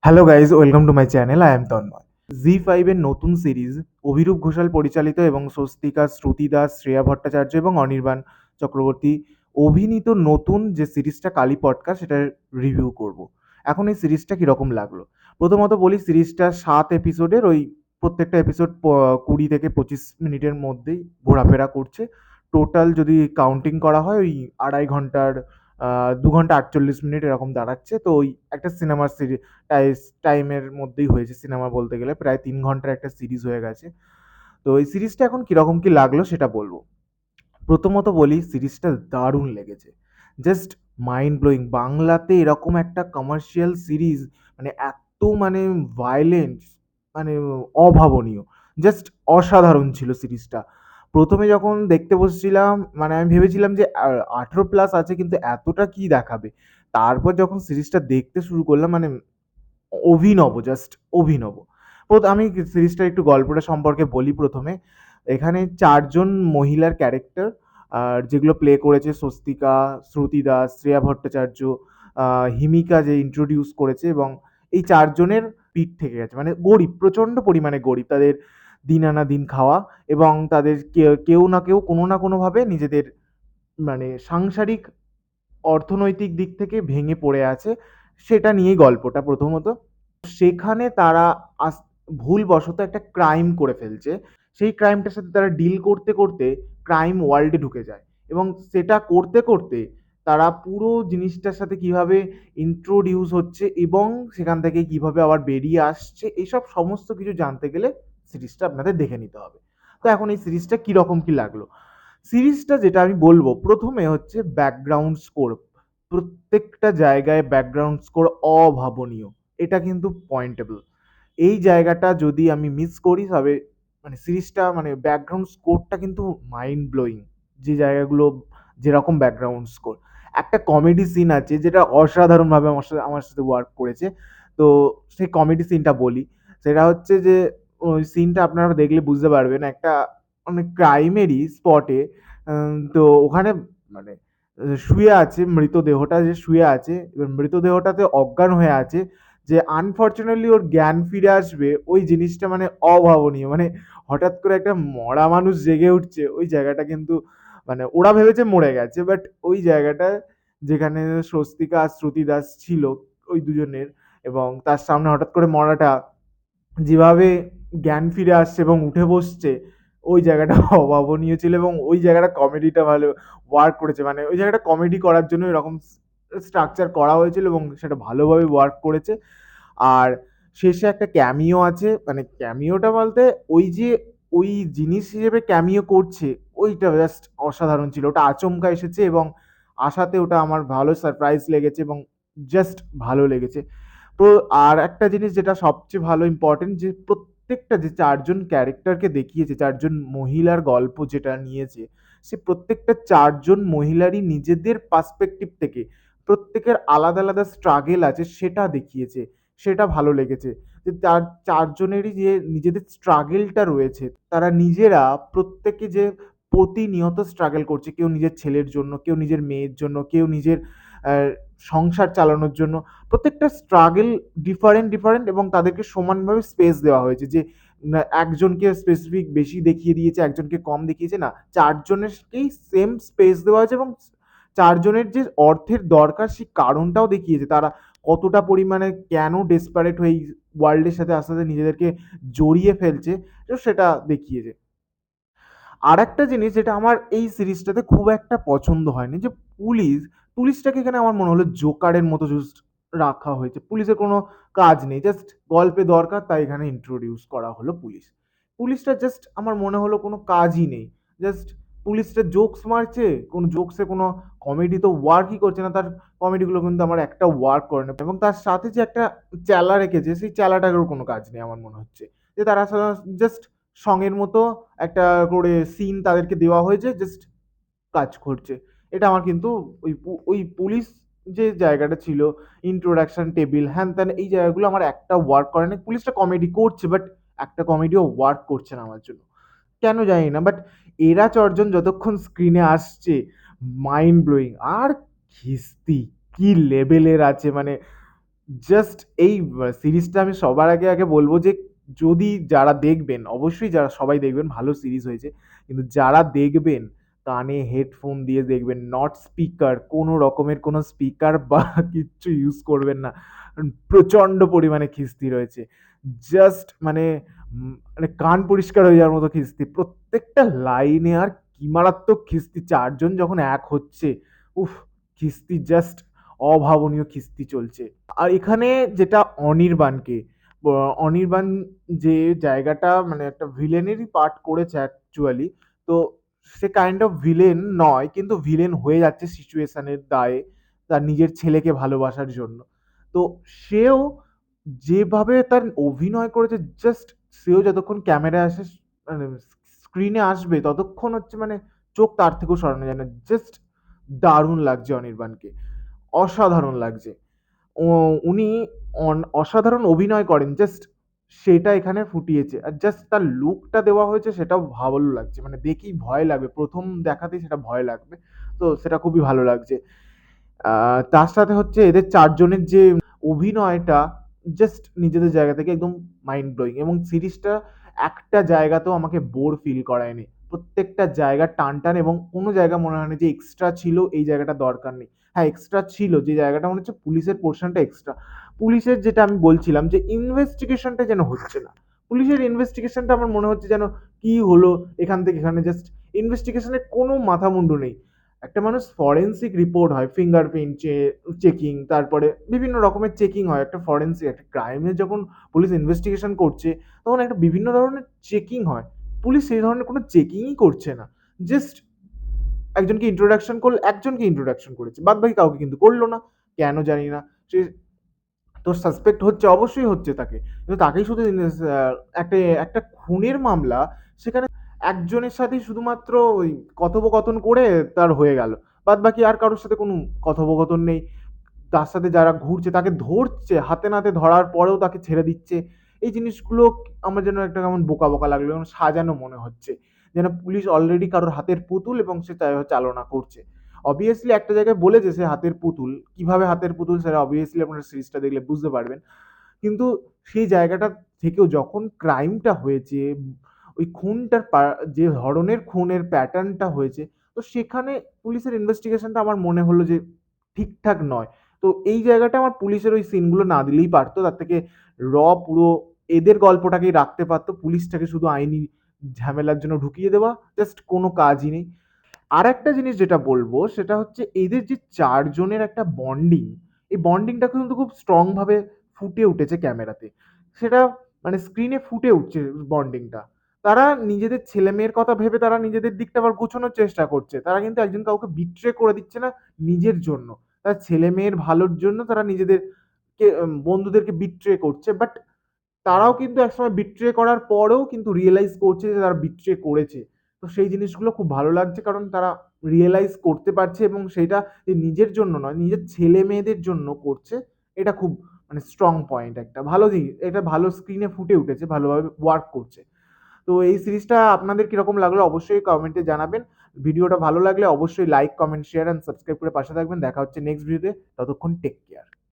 Hello guys, welcome to my channel. I am Tanmoy. জি5 এর নতুন সিরিজ অভিরূপ ঘোষাল পরিচালিত এবং স্বস্তিকা, শ্রুতি দাস, শ্রেয়া ভট্টাচার্য এবং অনির্বাণ চক্রবর্তী অভিনীত নতুন যে সিরিজটা কালী পডকাস্ট, সেটার রিভিউ করব। এখন এই সিরিজটা কীরকম লাগলো? প্রথমত বলি, সিরিজটা 7 এপিসোডের, ওই প্রত্যেকটা এপিসোড 20 থেকে 25 মিনিটের মধ্যেই ঘোরাফেরা করছে। টোটাল যদি কাউন্টিং করা হয়, ওই 2.5 ঘন্টার 2 ঘন্টা 48 মিনিট এরকম দাঁড়াচ্ছে। তো ওই একটা সিনেমার সিরিজ টাইমের মধ্যেই হয়েছে। সিনেমা বলতে গেলে প্রায় 3 ঘন্টার একটা সিরিজ হয়ে গেছে। তো এই সিরিজটা এখন কিরকম কি লাগলো সেটা বলবো। প্রথমত বলি, সিরিজটা দারুণ লেগেছে। Just mind blowing. বাংলাতে এরকম একটা কমার্শিয়াল সিরিজ, মানে এত মানে ভায়োলেন্স, মানে অভাবনীয়। জাস্ট অসাধারণ ছিল সিরিজটা। প্রথমে যখন দেখতে বসেছিলাম, মানে আমি ভেবেছিলাম যে 18+ আছে, কিন্তু এতটা কি দেখাবে। তারপর যখন সিরিজটা দেখতে শুরু করলাম, মানে অভিনব, জাস্ট অভিনব। আমি সিরিজটার একটু গল্পটা সম্পর্কে বলি প্রথমে। এখানে 4 জন মহিলার ক্যারেক্টার, আর যেগুলো প্লে করেছে স্বস্তিকা, শ্রুতি দাস, শ্রেয়া ভট্টাচার্য, হিমিকা যে ইন্ট্রোডিউস করেছে, এবং এই 4 জনের পিঠ থেকে গেছে। মানে গরিব, প্রচণ্ড পরিমাণে গরিব। তাদের দিন আনা দিন খাওয়া, এবং তাদের কেউ না কেউ কোনো না কোনোভাবে নিজেদের মানে সাংসারিক অর্থনৈতিক দিক থেকে ভেঙে পড়ে আছে। সেটা নিয়েই গল্পটা প্রথমত। সেখানে তারা আস ভুলবশত একটা ক্রাইম করে ফেলছে। সেই ক্রাইমটার সাথে তারা ডিল করতে, করতে ক্রাইম ওয়ার্ল্ডে ঢুকে যায়, এবং সেটা করতে, করতে তারা পুরো জিনিসটার সাথে কিভাবে ইন্ট্রোডিউস হচ্ছে এবং সেখান থেকে কিভাবে আবার বেরিয়ে আসছে, এসব সমস্ত কিছু জানতে গেলে সিরিজটা আপনাদের দেখে নিতে হবে। তো এখন এই সিরিজটা কিরকম কি লাগলো? সিরিজটা যেটা আমি বলব, প্রথমে হচ্ছে ব্যাকগ্রাউন্ড স্কোর। প্রত্যেকটা জায়গায় ব্যাকগ্রাউন্ড স্কোর অভাবনীয়। এটা কিন্তু পয়েন্টেবল। এই জায়গাটা যদি আমি মিস করি, তবে মানে সিরিজটা, মানে ব্যাকগ্রাউন্ড স্কোরটা কিন্তু মাইন্ড ব্লোয়িং। যে জায়গাগুলো, যেরকম ব্যাকগ্রাউন্ড স্কোর। একটা কমেডি সিন আছে যেটা অসাধারণভাবে আমার সাথে ওয়ার্ক করেছে। তো সেই কমেডি সিনটা বলি। সেটা হচ্ছে যে, ওই সিনটা আপনারা দেখলে বুঝতে পারবেন। একটা মানে ক্রাইমেরই স্পটে, তো ওখানে মানে শুয়ে আছে মৃতদেহটা, যে শুয়ে আছে, এবার মৃতদেহটাতে অজ্ঞান হয়ে আছে, যে আনফরচুনেটলি ওর জ্ঞান ফিরে আসবে, ওই জিনিসটা মানে অভাবনীয়। মানে হঠাৎ করে একটা মরা মানুষ জেগে উঠছে, ওই জায়গাটা কিন্তু মানে ওরা ভেবেছে মরে গেছে, বাট ওই জায়গাটা যেখানে স্বস্তিকা আর শ্রুতি দাস ছিল, ওই দুজনের, এবং তার সামনে হঠাৎ করে মরাটা, যেভাবে জ্ঞান ফিরে আসছে এবং উঠে বসছে, ওই জায়গাটা অভাবনীয় ছিল, এবং ওই জায়গাটা কমেডিটা ভালো ওয়ার্ক করেছে। মানে ওই জায়গাটা কমেডি করার জন্য এরকম স্ট্রাকচার করা হয়েছিল, এবং সেটা ভালোভাবে ওয়ার্ক করেছে। আর শেষে একটা ক্যামিও আছে, মানে ক্যামিওটা বলতে ওই যে ওই জিনিস হিসেবে ক্যামিও করছে, ওইটা জাস্ট অসাধারণ ছিল। ওটা আচমকা এসেছে, এবং আসাতে ওটা আমার ভালো সারপ্রাইজ লেগেছে, এবং জাস্ট ভালো লেগেছে। তো আর একটা জিনিস যেটা সবচেয়ে ভালো ইম্পর্টেন্ট, যে প্রত্যেকটা যে 4 জন ক্যারেক্টারকে দেখিয়েছে, 4 জন মহিলার গল্প যেটা নিয়েছে, সে প্রত্যেকটা 4 জন মহিলারই নিজেদের পার্সপেক্টিভ থেকে প্রত্যেকের আলাদা আলাদা স্ট্রাগেল আছে, সেটা দেখিয়েছে। সেটা ভালো লেগেছে। যে 4 জনেরই যে নিজেদের স্ট্রাগেলটা রয়েছে, তারা নিজেরা প্রত্যেকে যে প্রতিনিয়ত স্ট্রাগল করছে। কেউ নিজের ছেলের জন্য, কেউ নিজের মেয়ের জন্য, কেউ নিজের আহ, সংসার চালানোর জন্য। প্রত্যেকটা স্ট্রাগল ডিফারেন্ট ডিফারেন্ট, এবং তাদেরকে সমানভাবে স্পেস দেওয়া হয়েছে। যে না, একজনকে স্পেসিফিক বেশি দেখিয়ে দিয়েছে, একজনকে কম দেখিয়েছে না, 4 জনেরকেই সেম স্পেস দেওয়া হয়েছে, এবং 4 জনের যে অর্থের দরকার সেই কারণটাও দেখিয়েছে। তারা কতটা পরিমাণে কেন ডেসপারেট হয়ে এই ওয়ার্ল্ডের সাথে আস্তে আস্তে নিজেদেরকে জড়িয়ে ফেলছে, তো সেটা দেখিয়েছে। আর একটা জিনিস যেটা আমার এই সিরিজটাতে খুব একটা পছন্দ হয়নি, যে পুলিশ পুলিশটাকে এখানে আমার মনে হলো জোকারের মতো জাস্ট রাখা হয়েছে। পুলিশের কোনো কাজ নেই, জাস্ট গল্পে দরকার তাই এখানে ইন্ট্রোডিউস করা হলো পুলিশ। পুলিশটা জাস্ট আমার মনে হলো কোনো কাজই নেই। জাস্ট পুলিশটা জোকস মারছে, কোনো জোকসে কোনো কমেডি তো ওয়ার্কই করছে না। তার কমেডিগুলো কিন্তু আমার একটা ওয়ার্ক করে না, এবং তার সাথে যে একটা চেলা রেখেছে, সেই চেলাটারও কোনো কাজ নেই আমার মনে হচ্ছে। যে তারা জাস্ট সঙের মতো একটা করে সিন তাদেরকে দেওয়া হয়েছে, জাস্ট কাজ করছে। এটা আমার কিন্তু ওই পুলিশ যে জায়গাটা ছিল, ইন্ট্রোডাকশন টেবিল হ্যান ত্যান, এই জায়গাগুলো আমার একটা ওয়ার্ক করে না। পুলিশটা কমেডি করছে, বাট একটা কমেডিও ওয়ার্ক করছে না আমার জন্য, কেন জানি না। বাট এরা 4 জন যতক্ষণ স্ক্রিনে আসছে, মাইন্ড ব্লোয়িং। আর খিস্তি কি লেভেলের আছে, মানে জাস্ট এই সিরিজটা আমি সবার আগে বলবো যে যদি যারা দেখবেন, অবশ্যই যারা সবাই দেখবেন, ভালো সিরিজ হয়েছে। কিন্তু যারা দেখবেন কানে হেডফোন দিয়ে দেখবেন, নট স্পিকার, কোনো রকমের কোনো স্পিকার বা কিচ্ছু ইউজ করবেন না। প্রচণ্ড পরিমাণে খিস্তি রয়েছে। জাস্ট মানে কান পরিষ্কার হয়ে যাওয়ার মতো খিস্তি। প্রত্যেকটা লাইনে আর কি মারাত্মক খিস্তি! ৪ জন যখন এক হচ্ছে, উফ! খিস্তি জাস্ট অভাবনীয় খিস্তি চলছে। আর এখানে যেটা অনির্বাণকে অনির্বাণ যে জায়গাটা মানে একটা ভিলেনেরই পার্ট করেছে অ্যাকচুয়ালি। তো সে কাইন্ড অফ ভিলেন নয়, কিন্তু ভিলেন হয়ে যাচ্ছে সিচুয়েশনের দায়ে তার নিজের ছেলেকে ভালোবাসার জন্য। তো সেও যেভাবে তার অভিনয় করেছে, জাস্ট সেও যতক্ষণ ক্যামেরায় আসে মানে স্ক্রিনে আসবে ততক্ষণ হচ্ছে মানে চোখ তার থেকেও সরানো যায় না। জাস্ট দারুণ লাগছে অনির্বাণকে। অসাধারণ লাগছে। ও উনি অসাধারণ অভিনয় করেন। জাস্ট সেটা এখানে ফুটিয়েছে। আর জাস্ট তার লুকটা দেওয়া হয়েছে সেটাও ভালো লাগছে। মানে দেখেই ভয় লাগবে। ১ম দেখাতেই সেটা ভয় লাগবে। তো সেটা খুবই ভালো লাগছে। আ তার সাথে হচ্ছে এদের ৪ জনের যে অভিনয়টা জাস্ট নিজেদের জায়গা থেকে একদম মাইন্ড ব্লোয়িং, এবং সিরিজটা একটা জায়গাতেও আমাকে বোর ফিল করায়নি। প্রত্যেকটা জায়গা টানটান, এবং কোনো জায়গা মনে হয় না যে এক্সট্রা ছিল, এই জায়গাটা দরকার নেই। হ্যাঁ, এক্সট্রা ছিল, যে জায়গাটা মনে হচ্ছে পুলিশের পোরশনটা এক্সট্রা। পুলিশের যেটা আমি বলছিলাম যে ইনভেস্টিগেশনটা যেন হচ্ছে না। পুলিশের ইনভেস্টিগেশনটা আমার মনে হচ্ছে যেন কি হলো এখান থেকে এখানে, জাস্ট ইনভেস্টিগেশনের কোনো মাথামুন্ডু নেই। একটা মানুষ ফরেনসিক রিপোর্ট হয়, ফিঙ্গারপ্রিন্ট চেকিং, তারপরে বিভিন্ন রকমের চেকিং হয়। একটা ফরেনসিক একটা ক্রাইমের যখন পুলিশ ইনভেস্টিগেশন করছে, তখন একটা বিভিন্ন ধরনের চেকিং হয়। পুলিশ সেই ধরনের কোনো চেকিংই করছে না। জাস্ট একজনকে ইন্ট্রোডাকশন করেছে। বাদবাকি কাউকে কিন্তু করল না। কেন জানি না। সে তো সাসপেক্ট হচ্ছে, অবশ্যই হচ্ছে তাকে। কিন্তু তাকেই শুধু একটা একটা খুনের মামলা, সেখানে একজনের সাথেই শুধুমাত্র ওই কথোপকথন করে তার হয়ে গেল। বাদবাকি আর কারোর সাথে কোনো কথোপকথন নেই। তার সাথে যারা ঘুরছে তাকে ধরছে, হাতে নাতে ধরার পরেও তাকে ছেড়ে দিচ্ছে। এই জিনিসগুলো আমার যেন একটা কেমন বোকা লাগলো, যেমন সাজানো মনে হচ্ছে। যেন পুলিশ অলরেডি কারোর হাতের পুতুল এবং সে চালনা করছে। অবভিয়াসলি একটা জায়গায় বলেছে সে হাতের পুতুল। কিভাবে হাতের পুতুল সেটা অবভিয়াসলি আপনারা সিরিজটা দেখলে বুঝতে পারবেন। কিন্তু সেই জায়গাটা থেকেও যখন ক্রাইমটা হয়েছে, ওই খুনটার যে ধরনের খুনের প্যাটার্নটা হয়েছে, তো সেখানে পুলিশের ইনভেস্টিগেশনটা আমার মনে হলো যে ঠিকঠাক নয়। তো এই জায়গাটা আমার পুলিশের ওই সিনগুলো না দিলেই পারত। তার থেকে পুরো এদের গল্পটাকেই রাখতে পারত। পুলিশটাকে শুধু আইনি ঝামেলার জন্য ঢুকিয়ে দেওয়া, জাস্ট কোনো কাজই নেই। আরেকটা জিনিস যেটা বলবো সেটা হচ্ছে এদের যে ৪ জনের একটা বন্ডিং, এই বন্ডিংটা কিন্তু খুব স্ট্রং ভাবে ফুটে উঠেছে ক্যামেরাতে। সেটা মানে স্ক্রিনে ফুটে উঠছে বন্ডিংটা। তারা নিজেদের ছেলেমেয়ের কথা ভেবে তারা নিজেদের দিকটা আবার গোছানোর চেষ্টা করছে। তারা কিন্তু একজন কাউকে বিট্রে করে দিচ্ছে না নিজের জন্য। তার ছেলেমেয়ের ভালোর জন্য তারা নিজেদেরকে বন্ধুদেরকে বিট্রে করছে। বাট তারাও কিন্তু একসময় বিট্রে করার পরেও কিন্তু রিয়ালাইজ করছে যে তারা বিট্রে করেছে। তো সেই জিনিসগুলো খুব ভালো লাগছে, কারণ তারা রিয়ালাইজ করতে পারছে এবং সেইটা যে নিজের জন্য নয়, নিজের ছেলে-মেয়েদের জন্য করছে। এটা খুব মানে স্ট্রং পয়েন্ট একটা। ভালো এটা ভালো স্ক্রিনে ফুটে উঠেছে, ভালোভাবে ওয়ার্ক করছে। তো এই সিরিজটা আপনাদের কিরকম লাগলো অবশ্যই কমেন্টে জানাবেন। ভিডিওটা ভালো লাগলে অবশ্যই like, comment, share and subscribe করে পাশে থাকবেন। দেখা হচ্ছে নেক্সট ভিডিওতে। ততক্ষণ টেক কেয়ার।